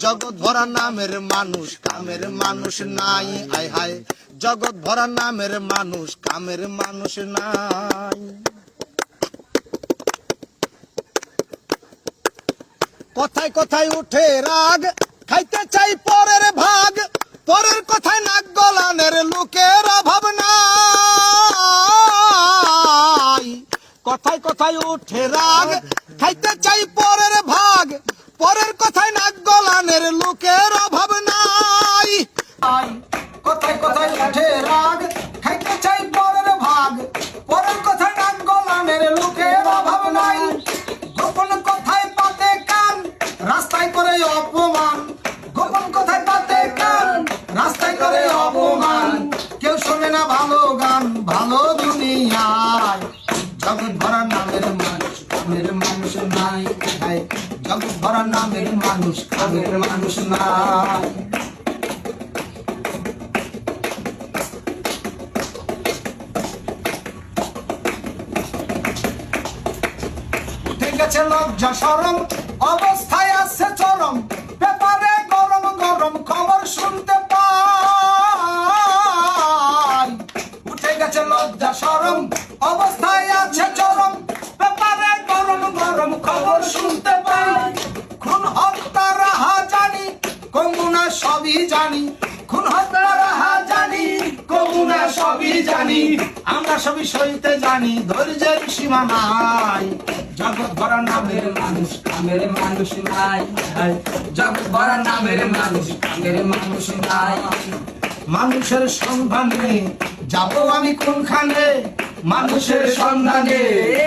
জগৎ ভরা নামের মানুষ কামের মানুষ নাই, আয় হায় জগৎ ভরা নামের মানুষ কামের মানুষ নাই। কথায় কথায় উঠে রাগ, খাইতে চাই পরের ভাগ, পরের কথায় নাক গলানের লোকের অভাব নাই। কথায় কথায় উঠে রাগ, খাইতে চাই পরের ভাগ, পরের কথায় নাক গলানের লোকের অভাব নাই। কথায় কথায় উঠে রাগ, খাইতে চাই পরের ভাগ, পরের কথায় নাক গলানের লোকের অভাব নাই। গোপন কথায় পাতে কান, রাস্তায় করে অপমান, গোপন কথায় পাতে কান, রাস্তায় করে অপমান। কেউ শোনে না ভালো গান, ভালো দুনিয়ায়। জগৎ ভরা নামের মানুষ কামের মানুষ নাই, জগৎ ভরা নামের মানুষ কামের মানুষ নাই। ঠিক আছে লজ্জা শরম, অবস্থায় আছে চরম, পেপারে গরম গরম খবর শুনতে পাই। উঠে গেছে লজ্জা শরম, অবস্থায় আছে চরম, পেপারে গরম গরম খবর শুনতে পাই। খুন হত্যা রাহা জানি, কমুনা সবই জানি, খুন হত্যা রাহা জানি, কমুনা সবই জানি। আমরা সবই সইতে জানি, ধৈর্যের সীমা নাই। জগৎ ভরা নামের মানুষ কামের মানুষ নাই, জগৎ ভরা নামের মানুষ কামের মানুষ নাই। মানুষের সন্ধানে যাব আমি কোনখানে, মানুষের সন্ধানে।